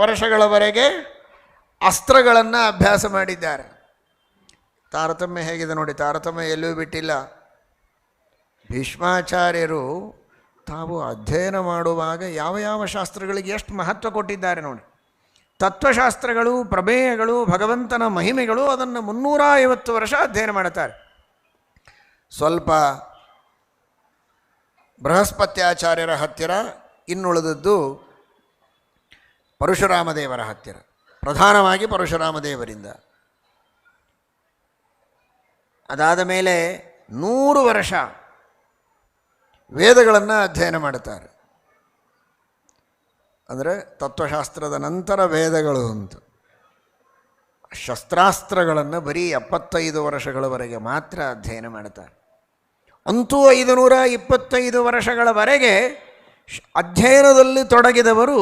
ವರ್ಷಗಳವರೆಗೆ ಅಸ್ತ್ರಗಳನ್ನು ಅಭ್ಯಾಸ ಮಾಡಿದ್ದಾರೆ. ತಾರತಮ್ಯ ಹೇಗಿದೆ ನೋಡಿ, ತಾರತಮ್ಯ ಎಲ್ಲೂ ಬಿಟ್ಟಿಲ್ಲ. ಭೀಷ್ಮಾಚಾರ್ಯರು ತಾವು ಅಧ್ಯಯನ ಮಾಡುವಾಗ ಯಾವ ಯಾವ ಶಾಸ್ತ್ರಗಳಿಗೆ ಎಷ್ಟು ಮಹತ್ವ ಕೊಟ್ಟಿದ್ದಾರೆ ನೋಡಿ. ತತ್ವಶಾಸ್ತ್ರಗಳು, ಪ್ರಮೇಯಗಳು, ಭಗವಂತನ ಮಹಿಮೆಗಳು, ಅದನ್ನು 350 ವರ್ಷ ಅಧ್ಯಯನ ಮಾಡುತ್ತಾರೆ. ಸ್ವಲ್ಪ ಬೃಹಸ್ಪತ್ಯಾಚಾರ್ಯರ ಹತ್ತಿರ, ಇನ್ನುಳಿದದ್ದು ಪರಶುರಾಮ ದೇವರ ಹತ್ತಿರ, ಪ್ರಧಾನವಾಗಿ ಪರಶುರಾಮ ದೇವರಿಂದ. ಅದಾದ ಮೇಲೆ 100 ವರ್ಷ ವೇದಗಳನ್ನು ಅಧ್ಯಯನ ಮಾಡುತ್ತಾರೆ. ಅಂದರೆ ತತ್ವಶಾಸ್ತ್ರದ ನಂತರ ವೇದಗಳು ಅಂತ. ಶಸ್ತ್ರಾಸ್ತ್ರಗಳನ್ನು ಬರೀ 75 ವರ್ಷಗಳವರೆಗೆ ಮಾತ್ರ ಅಧ್ಯಯನ ಮಾಡುತ್ತಾರೆ. ಅಂತೂ 525 ವರ್ಷಗಳವರೆಗೆ ಅಧ್ಯಯನದಲ್ಲಿ ತೊಡಗಿದವರು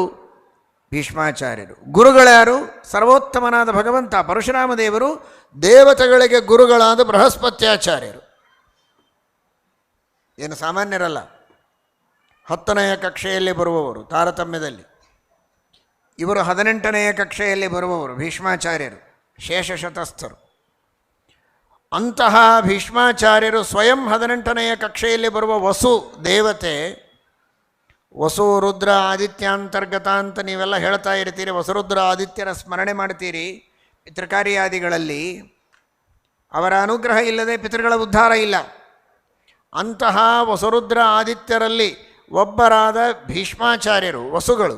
ಭೀಷ್ಮಾಚಾರ್ಯರು. ಗುರುಗಳ್ಯಾರು? ಸರ್ವೋತ್ತಮನಾದ ಭಗವಂತ ಪರಶುರಾಮ ದೇವರು. ದೇವತೆಗಳಿಗೆ ಗುರುಗಳಾದ ಬೃಹಸ್ಪತ್ಯಾಚಾರ್ಯರು. ಏನು ಸಾಮಾನ್ಯರಲ್ಲ, 10ನೆಯ ಕಕ್ಷೆಯಲ್ಲಿ ಬರುವವರು ತಾರತಮ್ಯದಲ್ಲಿ. ಇವರು 18ನೆಯ ಕಕ್ಷೆಯಲ್ಲಿ ಬರುವವರು ಭೀಷ್ಮಾಚಾರ್ಯರು, ಶೇಷಶತಸ್ಥರು. ಅಂತಹ ಭೀಷ್ಮಾಚಾರ್ಯರು ಸ್ವಯಂ 18ನೆಯ ಕಕ್ಷೆಯಲ್ಲಿ ಬರುವ ವಸು ದೇವತೆ. ವಸು ರುದ್ರ ಆದಿತ್ಯಾಂತರ್ಗತ ಅಂತ ನೀವೆಲ್ಲ ಹೇಳ್ತಾ ಇರ್ತೀರಿ. ವಸುರುದ್ರ ಆದಿತ್ಯರ ಸ್ಮರಣೆ ಮಾಡ್ತೀರಿ ಪಿತೃಕಾರ್ಯಾದಿಗಳಲ್ಲಿ. ಅವರ ಅನುಗ್ರಹ ಇಲ್ಲದೆ ಪಿತೃಗಳ ಉದ್ಧಾರ ಇಲ್ಲ. ಅಂತಹ ವಸುರುದ್ರ ಆದಿತ್ಯರಲ್ಲಿ ಒಬ್ಬರಾದ ಭೀಷ್ಮಾಚಾರ್ಯರು ವಸುಗಳು.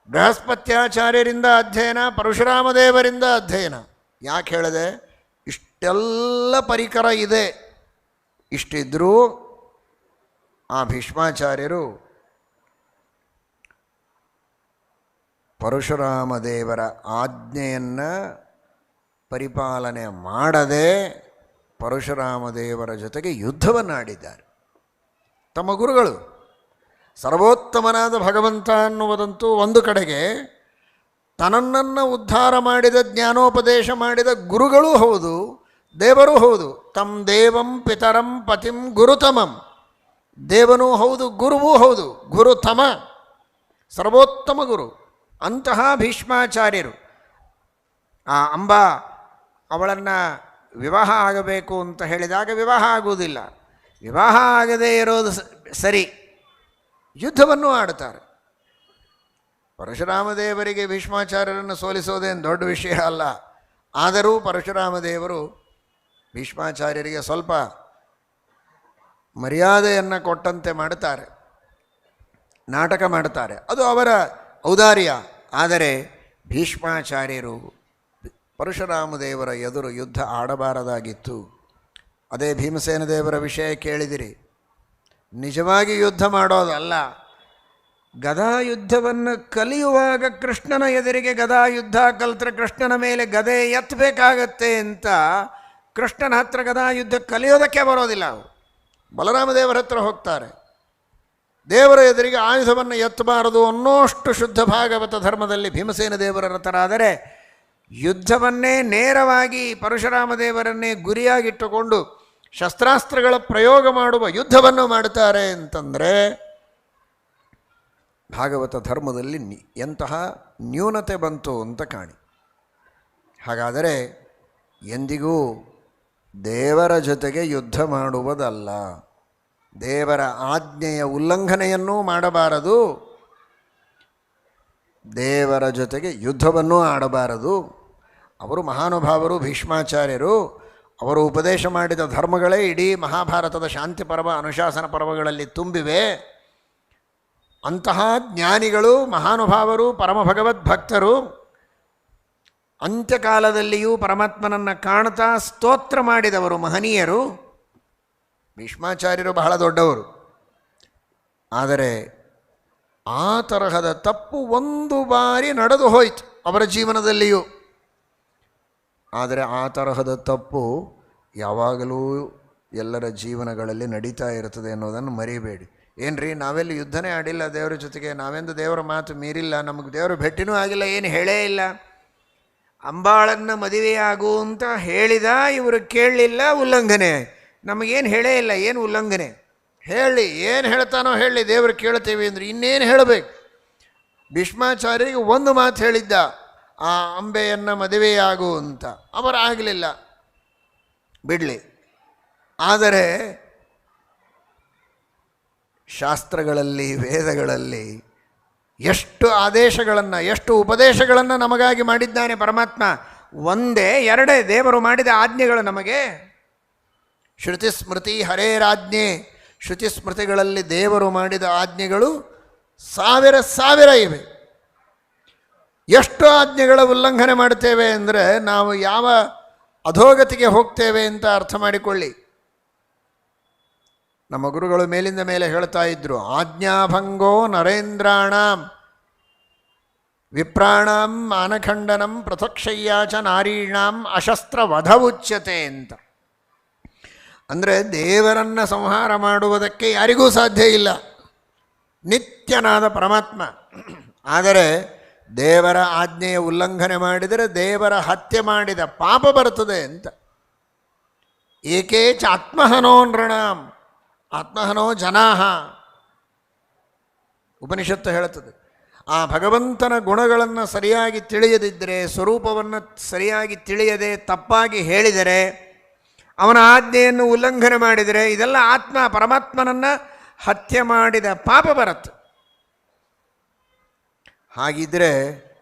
ಬೃಹಸ್ಪತ್ಯಾಚಾರ್ಯರಿಂದ ಅಧ್ಯಯನ, ಪರಶುರಾಮ ದೇವರಿಂದ ಅಧ್ಯಯನ. ಯಾಕೆ ಹೇಳಿದೆ? ಇಷ್ಟೆಲ್ಲ ಪರಿಕರ ಇದೆ. ಇಷ್ಟಿದ್ರೂ ಆ ಭೀಷ್ಮಾಚಾರ್ಯರು ಪರಶುರಾಮ ದೇವರ ಆಜ್ಞೆಯನ್ನು ಪರಿಪಾಲನೆ ಮಾಡದೆ ಪರಶುರಾಮ ದೇವರ ಜೊತೆಗೆ ಯುದ್ಧವನ್ನು ಆಡಿದ್ದಾರೆ. ತಮ್ಮ ಗುರುಗಳು ಸರ್ವೋತ್ತಮನಾದ ಭಗವಂತ ಅನ್ನುವುದಂತೂ ಒಂದು ಕಡೆಗೆ, ತನ್ನನ್ನು ಉದ್ಧಾರ ಮಾಡಿದ ಜ್ಞಾನೋಪದೇಶ ಮಾಡಿದ ಗುರುಗಳೂ ಹೌದು, ದೇವರೂ ಹೌದು. ತಂ ದೇವಂ ಪಿತರಂ ಪತಿಂ ಗುರುತಮಂ, ದೇವನೂ ಹೌದು ಗುರುವೂ ಹೌದು, ಗುರುತಮ ಸರ್ವೋತ್ತಮ ಗುರು. ಅಂತಹ ಭೀಷ್ಮಾಚಾರ್ಯರು ಆ ಅಂಬಾ ಅವಳನ್ನು ವಿವಾಹ ಆಗಬೇಕು ಅಂತ ಹೇಳಿದಾಗ ವಿವಾಹ ಆಗುವುದಿಲ್ಲ. ವಿವಾಹ ಆಗದೇ ಇರೋದು ಸರಿ, ಯುದ್ಧವನ್ನು ಆಡುತ್ತಾರೆ. ಪರಶುರಾಮ ದೇವರಿಗೆ ಭೀಷ್ಮಾಚಾರ್ಯರನ್ನು ಸೋಲಿಸೋದೇನು ದೊಡ್ಡ ವಿಷಯ ಅಲ್ಲ. ಆದರೂ ಪರಶುರಾಮ ದೇವರು ಭೀಷ್ಮಾಚಾರ್ಯರಿಗೆ ಸ್ವಲ್ಪ ಮರ್ಯಾದೆಯನ್ನು ಕೊಟ್ಟಂತೆ ಮಾಡುತ್ತಾರೆ, ನಾಟಕ ಮಾಡುತ್ತಾರೆ. ಅದು ಅವರ ಔದಾರ್ಯ. ಆದರೆ ಭೀಷ್ಮಾಚಾರ್ಯರು ಪರಶುರಾಮ ದೇವರ ಎದುರು ಯುದ್ಧ ಆಡಬಾರದಾಗಿತ್ತು. ಅದೇ ಭೀಮಸೇನ ದೇವರ ವಿಷಯ ಕೇಳಿದಿರಿ. ನಿಜವಾಗಿ ಯುದ್ಧ ಮಾಡೋದಲ್ಲ, ಗದಾಯುದ್ಧವನ್ನು ಕಲಿಯುವಾಗ ಕೃಷ್ಣನ ಎದುರಿಗೆ ಗದಾಯುದ್ಧ ಕಲಿತ್ರೆ ಕೃಷ್ಣನ ಮೇಲೆ ಗದೆ ಎತ್ತಬೇಕಾಗತ್ತೆ ಅಂತ ಕೃಷ್ಣನ ಹತ್ರ ಗದಾಯುದ್ಧ ಕಲಿಯೋದಕ್ಕೆ ಬರೋದಿಲ್ಲ. ಬಲರಾಮ ದೇವರ ಹತ್ರ ಹೋಗ್ತಾರೆ, ದೇವರ ಎದುರಿಗೆ ಆಯುಧವನ್ನು ಎತ್ತಬಾರದು ಅನ್ನೋಷ್ಟು ಶುದ್ಧ ಭಾಗವತ ಧರ್ಮದಲ್ಲಿ ಭೀಮಸೇನ ದೇವರ ರಥರಾದರೆ, ಯುದ್ಧವನ್ನೇ ನೇರವಾಗಿ ಪರಶುರಾಮ ದೇವರನ್ನೇ ಗುರಿಯಾಗಿಟ್ಟುಕೊಂಡು ಶಸ್ತ್ರಾಸ್ತ್ರಗಳ ಪ್ರಯೋಗ ಮಾಡುವ ಯುದ್ಧವನ್ನು ಮಾಡುತ್ತಾರೆ ಅಂತಂದರೆ ಭಾಗವತ ಧರ್ಮದಲ್ಲಿ ಎಂತಹ ನ್ಯೂನತೆ ಬಂತು ಅಂತ ಕಾಣಿ. ಹಾಗಾದರೆ ಎಂದಿಗೂ ದೇವರ ಜೊತೆಗೆ ಯುದ್ಧ ಮಾಡುವುದಲ್ಲ, ದೇವರ ಆಜ್ಞೆಯ ಉಲ್ಲಂಘನೆಯನ್ನೂ ಮಾಡಬಾರದು, ದೇವರ ಜೊತೆಗೆ ಯುದ್ಧವನ್ನೂ ಆಡಬಾರದು. ಅವರು ಮಹಾನುಭಾವರು ಭೀಷ್ಮಾಚಾರ್ಯರು. ಅವರು ಉಪದೇಶ ಮಾಡಿದ ಧರ್ಮಗಳೇ ಇಡೀ ಮಹಾಭಾರತದ ಶಾಂತಿ ಪರ್ವ ಅನುಶಾಸನ ಪರ್ವಗಳಲ್ಲಿ ತುಂಬಿವೆ. ಅಂತಹ ಜ್ಞಾನಿಗಳು, ಮಹಾನುಭಾವರು, ಪರಮ ಭಗವದ್ಭಕ್ತರು ಅಂತ್ಯಕಾಲದಲ್ಲಿಯೂ ಪರಮಾತ್ಮನನ್ನು ಕಾಣ್ತಾ ಸ್ತೋತ್ರ ಮಾಡಿದವರು ಮಹನೀಯರು. ಭೀಷ್ಮಾಚಾರ್ಯರು ಬಹಳ ದೊಡ್ಡವರು. ಆದರೆ ಆ ತರಹದ ತಪ್ಪು ಒಂದು ಬಾರಿ ನಡೆದು ಹೋಯಿತು ಅವರ ಜೀವನದಲ್ಲಿಯೂ. ಆದರೆ ಆ ತರಹದ ತಪ್ಪು ಯಾವಾಗಲೂ ಎಲ್ಲರ ಜೀವನಗಳಲ್ಲಿ ನಡೀತಾ ಇರ್ತದೆ ಅನ್ನೋದನ್ನು ಮರಿಬೇಡಿ. ಏನ್ರಿ, ನಾವೆಲ್ಲಿ ಯುದ್ಧನೇ ಆಡಿಲ್ಲ ದೇವರ ಜೊತೆಗೆ, ನಾವೆಂದು ದೇವರ ಮಾತು ಮೀರಿಲ್ಲ, ನಮಗೆ ದೇವರ ಭೇಟಿನೂ ಆಗಿಲ್ಲ, ಏನು ಹೇಳೇ ಇಲ್ಲ. ಅಂಬಾಳನ್ನು ಮದುವೆಯಾಗು ಅಂತ ಹೇಳಿದ, ಇವರು ಕೇಳಲಿಲ್ಲ, ಉಲ್ಲಂಘನೆ. ನಮಗೇನು ಹೇಳೇ ಇಲ್ಲ, ಏನು ಉಲ್ಲಂಘನೆ? ಹೇಳಿ, ಏನು ಹೇಳ್ತಾನೋ ಹೇಳಿ, ದೇವರು ಕೇಳ್ತೇವೆ ಅಂದರೆ ಇನ್ನೇನು ಹೇಳಬೇಕು? ಭೀಷ್ಮಾಚಾರ್ಯರಿಗೆ ಒಂದು ಮಾತು ಹೇಳಿದ್ದ, ಆ ಅಂಬೆಯನ್ನು ಮದುವೆಯಾಗು ಅಂತ. ಅವರಾಗಲಿಲ್ಲ, ಬಿಡಲಿ. ಆದರೆ ಶಾಸ್ತ್ರಗಳಲ್ಲಿ, ವೇದಗಳಲ್ಲಿ ಎಷ್ಟು ಆದೇಶಗಳನ್ನು, ಎಷ್ಟು ಉಪದೇಶಗಳನ್ನು ನಮಗಾಗಿ ಮಾಡಿದ್ದಾನೆ ಪರಮಾತ್ಮ. ಒಂದೇ ಎರಡೇ ದೇವರು ಮಾಡಿದ ಆಜ್ಞೆಗಳು ನಮಗೆ. ಶ್ರುತಿ ಸ್ಮೃತಿ ಹರೇರಾಜ್ಞೆ, ಶ್ರುತಿ ಸ್ಮೃತಿಗಳಲ್ಲಿ ದೇವರು ಮಾಡಿದ ಆಜ್ಞೆಗಳು ಸಾವಿರ ಸಾವಿರ ಇವೆ. ಎಷ್ಟು ಆಜ್ಞೆಗಳ ಉಲ್ಲಂಘನೆ ಮಾಡ್ತೇವೆ ಅಂದರೆ ನಾವು ಯಾವ ಅಧೋಗತಿಗೆ ಹೋಗ್ತೇವೆ ಅಂತ ಅರ್ಥ ಮಾಡಿಕೊಳ್ಳಿ. ನಮ್ಮ ಗುರುಗಳು ಮೇಲಿಂದ ಮೇಲೆ ಹೇಳ್ತಾ ಇದ್ರು, ಆಜ್ಞಾಭಂಗೋ ನರೇಂದ್ರಾಣಾಂ ವಿಪ್ರಾಣಾಂ ಮಾನಖಂಡನಂ ಪೃಥಕ್ಷಯ್ಯಾಚ ನಾರೀಣಾಂ ಅಶಸ್ತ್ರ ವಧವುಚ್ಯತೆ ಅಂತ. ಅಂದರೆ ದೇವರನ್ನು ಸಂಹಾರ ಮಾಡುವುದಕ್ಕೆ ಯಾರಿಗೂ ಸಾಧ್ಯ ಇಲ್ಲ, ನಿತ್ಯನಾದ ಪರಮಾತ್ಮ. ಆದರೆ ದೇವರ ಆಜ್ಞೆಯ ಉಲ್ಲಂಘನೆ ಮಾಡಿದರೆ ದೇವರ ಹತ್ಯೆ ಮಾಡಿದ ಪಾಪ ಬರ್ತದೆ ಅಂತ. ಏಕೇಚ ಆತ್ಮಹನೋ ನೃಣಾಂ ಆತ್ಮಹನೋ ಜನಾಹ ಉಪನಿಷತ್ತು ಹೇಳುತ್ತದೆ. ಆ ಭಗವಂತನ ಗುಣಗಳನ್ನು ಸರಿಯಾಗಿ ತಿಳಿಯದಿದ್ದರೆ, ಸ್ವರೂಪವನ್ನು ಸರಿಯಾಗಿ ತಿಳಿಯದೆ ತಪ್ಪಾಗಿ ಹೇಳಿದರೆ, ಅವನ ಆಜ್ಞೆಯನ್ನು ಉಲ್ಲಂಘನೆ ಮಾಡಿದರೆ, ಇದೆಲ್ಲ ಆತ್ಮ ಪರಮಾತ್ಮನನ್ನು ಹತ್ಯೆ ಮಾಡಿದ ಪಾಪ ಬರುತ್ತೆ. ಹಾಗಿದ್ದರೆ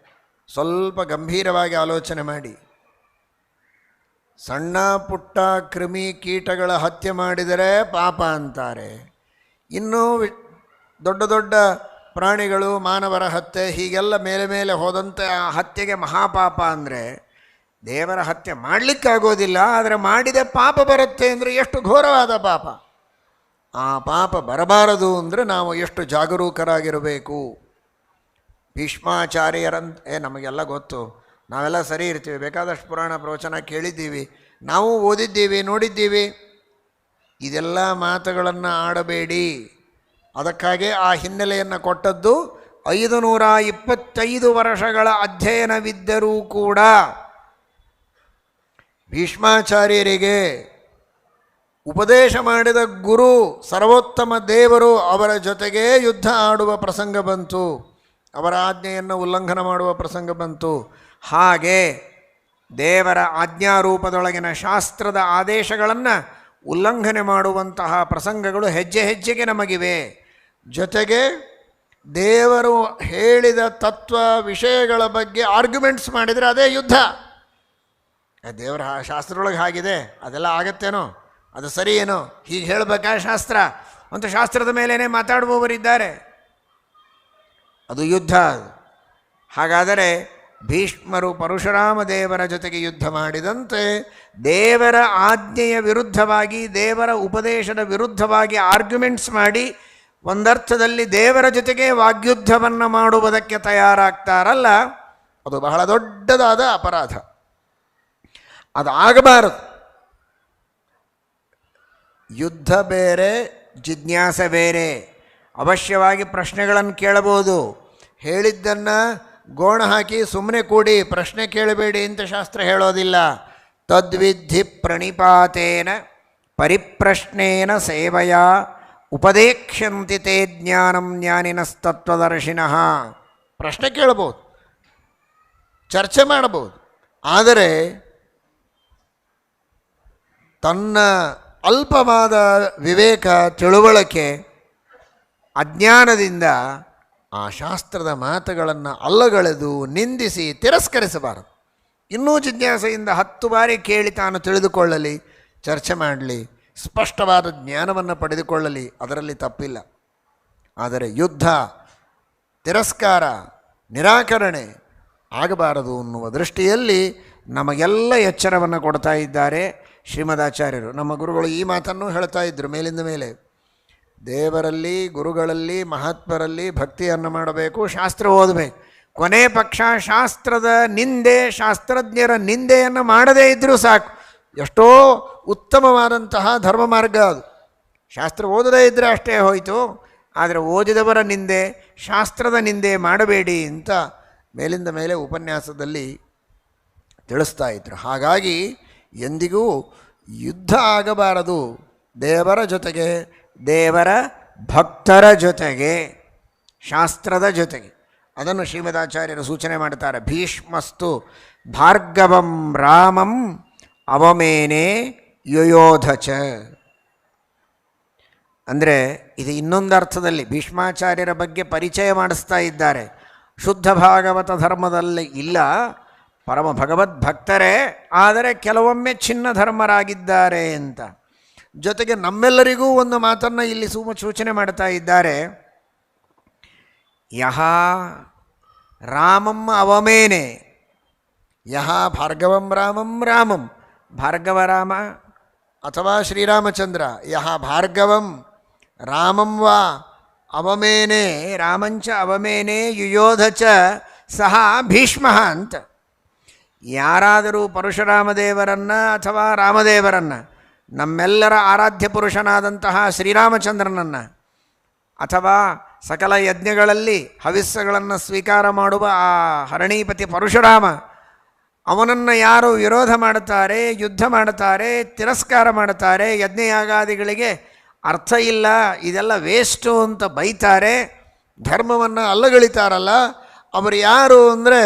ಸ್ವಲ್ಪ ಗಂಭೀರವಾಗಿ ಆಲೋಚನೆ ಮಾಡಿ. ಸಣ್ಣ ಪುಟ್ಟ ಕ್ರಿಮಿ ಕೀಟಗಳ ಹತ್ಯೆ ಮಾಡಿದರೆ ಪಾಪ ಅಂತಾರೆ. ಇನ್ನೂ ದೊಡ್ಡ ದೊಡ್ಡ ಪ್ರಾಣಿಗಳು, ಮಾನವರ ಹತ್ಯೆ ಹೀಗೆಲ್ಲ ಮೇಲೆ ಮೇಲೆ ಹೋದಂತೆ ಆ ಹತ್ಯೆಗೆ ಮಹಾಪಾಪ ಅಂದರೆ ದೇವರ ಹತ್ಯೆ ಮಾಡಲಿಕ್ಕಾಗೋದಿಲ್ಲ, ಆದರೆ ಮಾಡಿದ ಪಾಪ ಬರುತ್ತೆ ಅಂದರೆ ಎಷ್ಟು ಘೋರವಾದ ಪಾಪ. ಆ ಪಾಪ ಬರಬಾರದು ಅಂದರೆ ನಾವು ಎಷ್ಟು ಜಾಗರೂಕರಾಗಿರಬೇಕು. ಭೀಷ್ಮಾಚಾರ್ಯರಂತೆ ನಮಗೆಲ್ಲ ಗೊತ್ತು, ನಾವೆಲ್ಲ ಸರಿ ಇರ್ತೀವಿ, ಬೇಕಾದಷ್ಟು ಪುರಾಣ ಪ್ರವಚನ ಕೇಳಿದ್ದೀವಿ, ನಾವು ಓದಿದ್ದೀವಿ, ನೋಡಿದ್ದೀವಿ. ಇದೆಲ್ಲ ಮಾತುಗಳನ್ನು ಆಡಬೇಡಿ. ಅದಕ್ಕಾಗಿ ಆ ಹಿನ್ನೆಲೆಯನ್ನು ಕೊಟ್ಟದ್ದು 525 ವರ್ಷಗಳ ಅಧ್ಯಯನವಿದ್ದರೂ ಕೂಡ ಭೀಷ್ಮಾಚಾರ್ಯರಿಗೆ ಉಪದೇಶ ಮಾಡಿದ ಗುರು ಸರ್ವೋತ್ತಮ ದೇವರು ಅವರ ಜೊತೆಗೇ ಯುದ್ಧ ಆಡುವ ಪ್ರಸಂಗ ಬಂತು, ಅವರ ಆಜ್ಞೆಯನ್ನು ಉಲ್ಲಂಘನ ಮಾಡುವ ಪ್ರಸಂಗ ಬಂತು. ಹಾಗೆ ದೇವರ ಆಜ್ಞಾರೂಪದೊಳಗಿನ ಶಾಸ್ತ್ರದ ಆದೇಶಗಳನ್ನು ಉಲ್ಲಂಘನೆ ಮಾಡುವಂತಹ ಪ್ರಸಂಗಗಳು ಹೆಜ್ಜೆ ಹೆಜ್ಜೆಗೆ ನಮಗಿವೆ. ಜೊತೆಗೆ ದೇವರು ಹೇಳಿದ ತತ್ವ ವಿಷಯಗಳ ಬಗ್ಗೆ ಆರ್ಗ್ಯುಮೆಂಟ್ಸ್ ಮಾಡಿದರೆ ಅದೇ ಯುದ್ಧ. ದೇವರ ಶಾಸ್ತ್ರದೊಳಗೆ ಹಾಗಿದೆ, ಅದೆಲ್ಲ ಆಗತ್ತೇನೋ, ಅದು ಸರಿ ಏನೋ, ಹೀಗೆ ಹೇಳಬೇಕಾ ಶಾಸ್ತ್ರ ಅಂತ ಶಾಸ್ತ್ರದ ಮೇಲೇ ಮಾತಾಡುವವರಿದ್ದಾರೆ, ಅದು ಯುದ್ಧ. ಹಾಗಾದರೆ ಭೀಷ್ಮರು ಪರಶುರಾಮ ದೇವರ ಜೊತೆಗೆ ಯುದ್ಧ ಮಾಡಿದಂತೆ ದೇವರ ಆಜ್ಞೆಯ ವಿರುದ್ಧವಾಗಿ, ದೇವರ ಉಪದೇಶದ ವಿರುದ್ಧವಾಗಿ ಆರ್ಗ್ಯುಮೆಂಟ್ಸ್ ಮಾಡಿ ಒಂದರ್ಥದಲ್ಲಿ ದೇವರ ಜೊತೆಗೆ ವಾಗ್ಯುದ್ಧವನ್ನು ಮಾಡುವುದಕ್ಕೆ ತಯಾರಾಗ್ತಾರಲ್ಲ, ಅದು ಬಹಳ ದೊಡ್ಡದಾದ ಅಪರಾಧ. ಅದು ಆಗಬಾರದು. ಯುದ್ಧ ಬೇರೆ, ಜಿಜ್ಞಾಸೆ ಬೇರೆ. ಅವಶ್ಯವಾಗಿ ಪ್ರಶ್ನೆಗಳನ್ನು ಕೇಳಬಹುದು, ಹೇಳಿದ್ದನ್ನು ಗೋಣ ಹಾಕಿ ಸುಮ್ಮನೆ ಕೂಡಿ ಪ್ರಶ್ನೆ ಕೇಳಬೇಡಿ ಅಂತ ಶಾಸ್ತ್ರ ಹೇಳೋದಿಲ್ಲ. ತದ್ವಿಧಿ ಪ್ರಣಿಪಾತೇನ ಪರಿಪ್ರಶ್ನೇನ ಸೇವೆಯ ಉಪದೇಕ್ಷ್ಯಂತಿ ತೇ ಜ್ಞಾನಂ ಜ್ಞಾನಿನಸ್ತತ್ವದರ್ಶಿನಃ. ಪ್ರಶ್ನೆ ಕೇಳಬಹುದು, ಚರ್ಚೆ ಮಾಡಬಹುದು, ಆದರೆ ತನ್ನ ಅಲ್ಪವಾದ ವಿವೇಕ ತಿಳುವಳಿಕೆ ಅಜ್ಞಾನದಿಂದ ಆ ಶಾಸ್ತ್ರದ ಮಾತುಗಳನ್ನು ಅಲ್ಲಗಳೆದು ನಿಂದಿಸಿ ತಿರಸ್ಕರಿಸಬಾರದು. ಇನ್ನೂ ಜಿಜ್ಞಾಸೆಯಿಂದ 10 ಬಾರಿ ಕೇಳಿ ತಾನು ತಿಳಿದುಕೊಳ್ಳಲಿ, ಚರ್ಚೆ ಮಾಡಲಿ, ಸ್ಪಷ್ಟವಾದ ಜ್ಞಾನವನ್ನು ಪಡೆದುಕೊಳ್ಳಲಿ, ಅದರಲ್ಲಿ ತಪ್ಪಿಲ್ಲ. ಆದರೆ ಯುದ್ಧ, ತಿರಸ್ಕಾರ, ನಿರಾಕರಣೆ ಆಗಬಾರದು ಅನ್ನುವ ದೃಷ್ಟಿಯಲ್ಲಿ ನಮಗೆಲ್ಲ ಎಚ್ಚರವನ್ನು ಕೊಡ್ತಾ ಇದ್ದಾರೆ ಶ್ರೀಮದಾಚಾರ್ಯರು. ನಮ್ಮ ಗುರುಗಳು ಈ ಮಾತನ್ನು ಹೇಳ್ತಾ ಇದ್ದರು ಮೇಲಿಂದ ಮೇಲೆ. ದೇವರಲ್ಲಿ, ಗುರುಗಳಲ್ಲಿ, ಮಹಾತ್ಮರಲ್ಲಿ ಭಕ್ತಿಯನ್ನು ಮಾಡಬೇಕು, ಶಾಸ್ತ್ರ ಓದಬೇಕು. ಕೊನೆ ಪಕ್ಷ ಶಾಸ್ತ್ರದ ನಿಂದೆ, ಶಾಸ್ತ್ರಜ್ಞರ ನಿಂದೆಯನ್ನು ಮಾಡದೇ ಇದ್ದರೂ ಸಾಕು, ಎಷ್ಟೋ ಉತ್ತಮವಾದಂತಹ ಧರ್ಮ ಮಾರ್ಗ ಅದು. ಶಾಸ್ತ್ರ ಓದದೇ ಇದ್ದರೆ ಅಷ್ಟೇ ಹೋಯಿತು, ಆದರೆ ಓದಿದವರ ನಿಂದೆ, ಶಾಸ್ತ್ರದ ನಿಂದೆ ಮಾಡಬೇಡಿ ಅಂತ ಮೇಲಿಂದ ಮೇಲೆ ಉಪನ್ಯಾಸದಲ್ಲಿ ತಿಳಿಸ್ತಾ ಇದ್ದರು. ಹಾಗಾಗಿ ಎಂದಿಗೂ ಯುದ್ಧ ಆಗಬಾರದು. ದೇವರ ಜೊತೆಗೆ, ದೇವರ ಭಕ್ತರ ಜೊತೆಗೆ, ಶಾಸ್ತ್ರದ ಜೊತೆಗೆ. ಅದನ್ನು ಶ್ರೀಮದಾಚಾರ್ಯರು ಸೂಚನೆ ಮಾಡ್ತಾರೆ. ಭೀಷ್ಮಸ್ತು ಭಾರ್ಗವಂ ರಾಮಂ ಅವಮೇನೆ ಯುಯೋಧಚ. ಅಂದರೆ ಇದು ಇನ್ನೊಂದು ಅರ್ಥದಲ್ಲಿ ಭೀಷ್ಮಾಚಾರ್ಯರ ಬಗ್ಗೆ ಪರಿಚಯ ಮಾಡಿಸ್ತಾ ಇದ್ದಾರೆ. ಶುದ್ಧ ಭಾಗವತ ಧರ್ಮದಲ್ಲಿ ಇಲ್ಲ, ಪರಮ ಭಗವದ್ಭಕ್ತರೇ, ಆದರೆ ಕೆಲವೊಮ್ಮೆ ಚಿನ್ನ ಧರ್ಮರಾಗಿದ್ದಾರೆ ಅಂತ. ಜೊತೆಗೆ ನಮ್ಮೆಲ್ಲರಿಗೂ ಒಂದು ಮಾತನ್ನು ಇಲ್ಲಿ ಸೂಚನೆ ಮಾಡ್ತಾ ಇದ್ದಾರೆ. ಯಹ ರಾಮಂ ಅವಮೇನೆ, ಯಹ ಭಾರ್ಗವಂ ರಾಮಂ ರಾಮಂ, ಭಾರ್ಗವ ರಾಮ ಅಥವಾ ಶ್ರೀರಾಮಚಂದ್ರ, ಯಹ ಭಾರ್ಗವಂ ರಾಮಂ ವಾ ಅವಮೇನೆ ರಾಮಂಚ ಅವಮೇನೆ ಯುಯೋಧಚ ಸಹ ಭೀಷ್ಮ ಅಂತ. ಯಾರಾದರೂ ಪರಶುರಾಮದೇವರನ್ನು ಅಥವಾ ರಾಮದೇವರನ್ನು, ನಮ್ಮೆಲ್ಲರ ಆರಾಧ್ಯ ಪುರುಷನಾದಂತಹ ಶ್ರೀರಾಮಚಂದ್ರನನ್ನು, ಅಥವಾ ಸಕಲ ಯಜ್ಞಗಳಲ್ಲಿ ಹವಿಸ್ಸುಗಳನ್ನು ಸ್ವೀಕಾರ ಮಾಡುವ ಆ ಹರಣೀಪತಿ ಪರಶುರಾಮ, ಅವನನ್ನು ಯಾರು ವಿರೋಧ ಮಾಡುತ್ತಾರೆ, ಯುದ್ಧ ಮಾಡುತ್ತಾರೆ, ತಿರಸ್ಕಾರ ಮಾಡುತ್ತಾರೆ, ಯಜ್ಞಯಾಗಾದಿಗಳಿಗೆ ಅರ್ಥ ಇಲ್ಲ, ಇದೆಲ್ಲ ವೇಸ್ಟು ಅಂತ ಬೈತಾರೆ, ಧರ್ಮವನ್ನು ಅಲ್ಲಗಳಿತಾರಲ್ಲ, ಅವರು ಯಾರು ಅಂದರೆ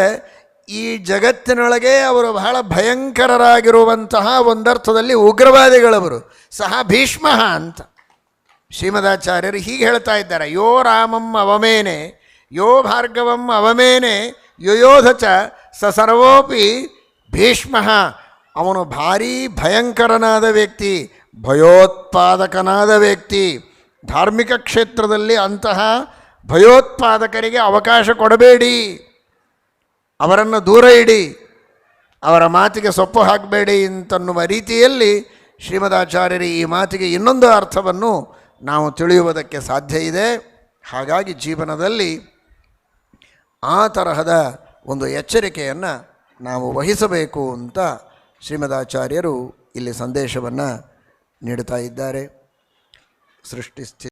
ಈ ಜಗತ್ತಿನೊಳಗೆ ಅವರು ಬಹಳ ಭಯಂಕರರಾಗಿರುವಂತಹ ಒಂದರ್ಥದಲ್ಲಿ ಉಗ್ರವಾದಿಗಳವರು, ಸಹ ಭೀಷ್ಮ ಅಂತ ಶ್ರೀಮದಾಚಾರ್ಯರು ಹೀಗೆ ಹೇಳ್ತಾ ಇದ್ದಾರೆ. ಯೋ ರಾಮಂ ಅವಮೇನೆ ಯೋ ಭಾರ್ಗವಂ ಅವಮೇನೆ ಯುಯೋಧಚ ಸ ಸರ್ವೋಪಿ ಭೀಷ್ಮ. ಅವನು ಭಾರೀ ಭಯಂಕರನಾದ ವ್ಯಕ್ತಿ, ಭಯೋತ್ಪಾದಕನಾದ ವ್ಯಕ್ತಿ. ಧಾರ್ಮಿಕ ಕ್ಷೇತ್ರದಲ್ಲಿ ಅಂತಹ ಭಯೋತ್ಪಾದಕರಿಗೆ ಅವಕಾಶ ಕೊಡಬೇಡಿ, ಅವರನ್ನು ದೂರ ಇಡಿ. ಅವರ ಮಾತಿಗೆ ಸೊಪ್ಪು ಹಾಕಬೇಡಿ ಅಂತನ್ನುವ ರೀತಿಯಲ್ಲಿ ಶ್ರೀಮದಾಚಾರ್ಯರು ಈ ಮಾತಿಗೆ ಇನ್ನೊಂದು ಅರ್ಥವನ್ನು ನಾವು ತಿಳಿಯುವುದಕ್ಕೆ ಸಾಧ್ಯ ಇದೆ. ಹಾಗಾಗಿ ಜೀವನದಲ್ಲಿ ಆ ತರಹದ ಒಂದು ಎಚ್ಚರಿಕೆಯನ್ನು ನಾವು ವಹಿಸಬೇಕು ಅಂತ ಶ್ರೀಮದಾಚಾರ್ಯರು ಇಲ್ಲಿ ಸಂದೇಶವನ್ನು ನೀಡುತ್ತಾ ಇದ್ದಾರೆ. ಸೃಷ್ಟಿಸ್ಥಿತಿ